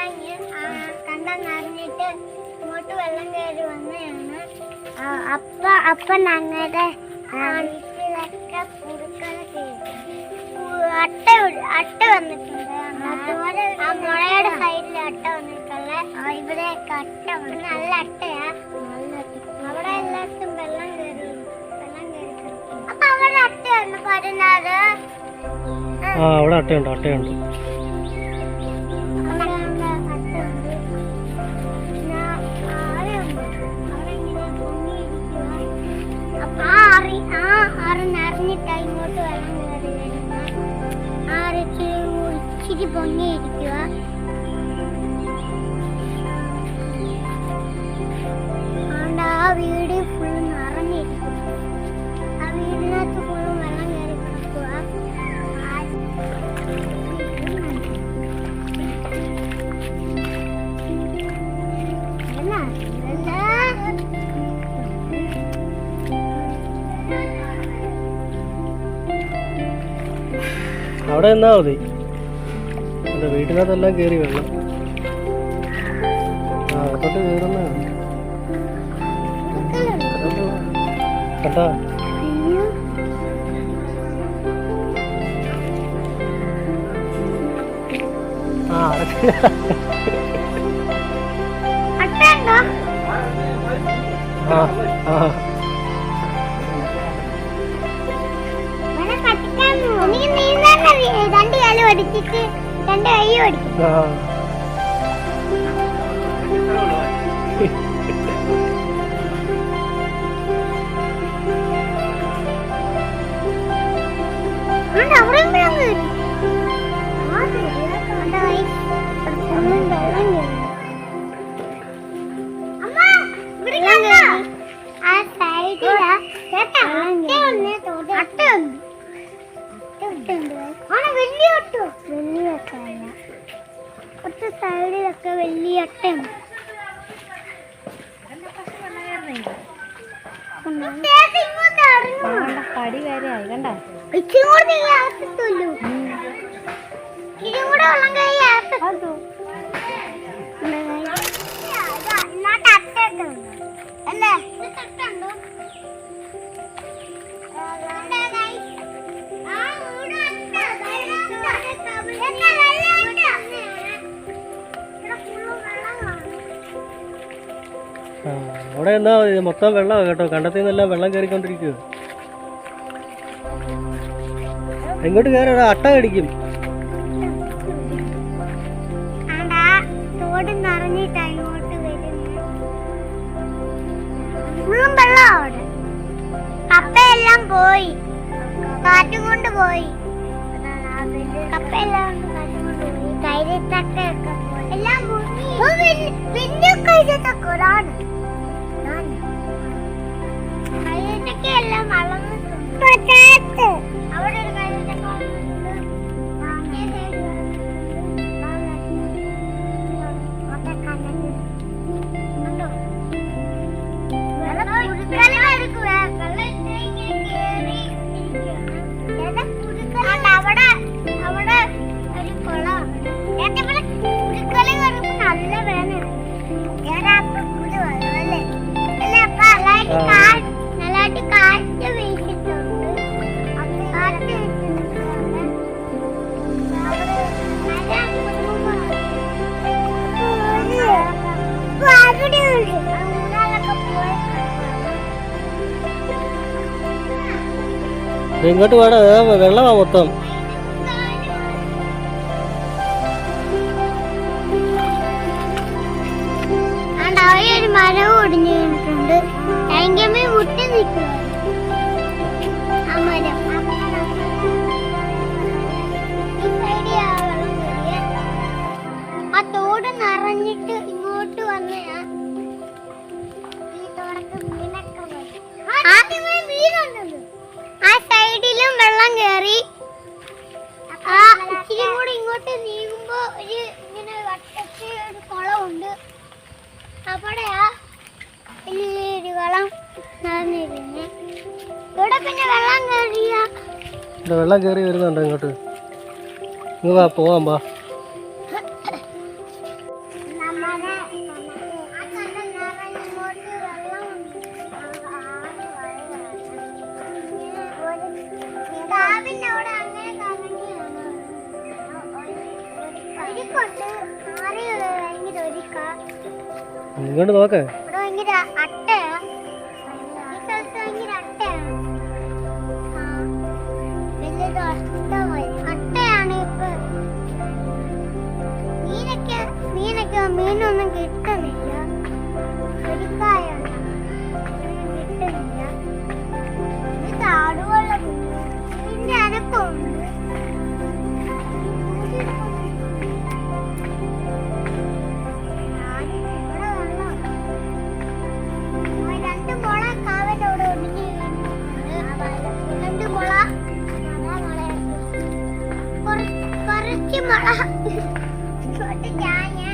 ഇറങ്ങി കണ്ടം നിറഞ്ഞിട്ട് ഇങ്ങോട്ട് വെള്ളം കയറി വന്നതാണ്. അപ്പൊ ഞങ്ങളുടെ വീട്ടിലൊക്കെ പുഴുക്കളൊക്കെ അട്ട വന്നിട്ടുണ്ട്. ആ മുളയുടെ സൈഡിൽ അട്ട വന്നിട്ടുള്ള ഇവിടെയൊക്കെ അട്ട നല്ല അട്ടയാ. അവിടെ എല്ലായിടത്തും വെള്ളം കയറി അപ്പൊ അവിടെ അട്ടയാണ് പറഞ്ഞത്. അവിടെ അട്ടയുണ്ട് അട്ടയുണ്ട്. നിറഞ്ഞിട്ടാ ഇങ്ങോട്ട് വെള്ളം കയറി വരുന്ന ഇച്ചിരി പൊങ്ങിയിരിക്കുക. ആ വീട് ഫുള്ള് നിറഞ്ഞിരിക്കും. ആ വീടിനകത്ത് ഫുള്ളും വെള്ളം കയറി കിടക്കുക. അവിടെ എന്നാ മതി. എൻ്റെ വീട്ടിനകത്തെല്ലാം കയറി വെള്ളം. അകത്തോട്ട് കയറുന്ന കേട്ടാ. രണ്ട് കാലും അടിച്ചിട്ട് രണ്ട് കൈയും അടിക്കും. സൈഡിലൊക്കെ വലിയ അട്ടയുണ്ട്. പടി വരെ ആയി കണ്ട. ഇച്ചിരി കൂടെ ആകത്തുള്ളൂ. ഇച്ചിരി കൂടെ വെള്ളം കൈ ആകത്തു. അല്ലേ അവിടെ എന്താ മൊത്തം വെള്ളമാണ് കേട്ടോ. കണ്ടത്തിൽ നിന്നെല്ലാം വെള്ളം കയറിക്കൊണ്ടിരിക്കുക. എങ്ങോട്ട് കയറി അട്ട കടിക്കും. തോട് നിറഞ്ഞിട്ടാ ഇങ്ങോട്ട് വരുന്നത്. ഫുള്ളും വെള്ളം. അവിടെ കപ്പയെല്ലാം പോയി, കാറ്റും കൊണ്ട് പോയി. കപ്പയെല്ലാം കാറ്റും കൊണ്ട് പോയി. കൈതത്തക്കയൊക്കെ പോയി. എല്ലാം വലിയ കൈതത്തക്കൊരാണ്. കൈതത്തക്കയെല്ലാം വളർന്നിട്ടുണ്ട്. അവിടെ ഒരു കൈതത്തക്ക അവിടെ ഒരു കുളമാണ്. പുഴുക്കളി വരുമ്പോ നല്ല വേനയാണ്. അല്ലേ അല്ലേ അപ്പൊ നല്ലതായിട്ട് കാറ്റ് വീശിട്ടുണ്ട്. കാറ്റ് വീശുന്നുണ്ട്. ഇങ്ങോട്ട് വേണം. വെള്ളമാ മൊത്തം. ഒരു മരം ഒടിഞ്ഞു വീണിട്ടുണ്ട്. ഭയങ്കരമായി മുട്ടി നിൽക്കുക ആ മരം. ആ തോട് നിറഞ്ഞിട്ട് ഇങ്ങോട്ട് വന്ന ആ സൈഡിലും വെള്ളം കയറി. ആ ഇച്ചിരി കൂടി ഇങ്ങോട്ട് നീങ്ങുമ്പോ ഒരു ഇങ്ങനെ വട്ടത്തിൽ ഒരു കുളമുണ്ട്. അവിടെയാ വലിയൊരു വളം നടന്നിരുന്നേ. ഇവിടെ പിന്നെ വെള്ളം കയറിയ വെള്ളം കയറി വരുന്നുണ്ടോ ഇങ്ങോട്ട്? പോവാം. ഒഴുക്കുണ്ട്. ആറ് ഭയങ്കര ഒഴുക്കാ. ഇങ്ങോട്ട് നോക്കേ. ഇവിടെ ഭയങ്കര അട്ടയാ. ഈ സ്ഥലത്ത് ഭയങ്കര അട്ടയാണ്. വലിയൊരു അട്ടയാണ് ഇപ്പൊ. മീനൊന്നും കിട്ടുന്നില്ല. ഒഴുക്കായോണ്ടാ കിട്ടുന്നില്ല. ഇത് കാടുവെള്ള ഇതിന്റെ അനക്കമുണ്ട്. രണ്ട് മുള കാവന്റെ അവിടെ ഒടിഞ്ഞു രണ്ട് മുള കുറച്ച് മുള ഞാൻ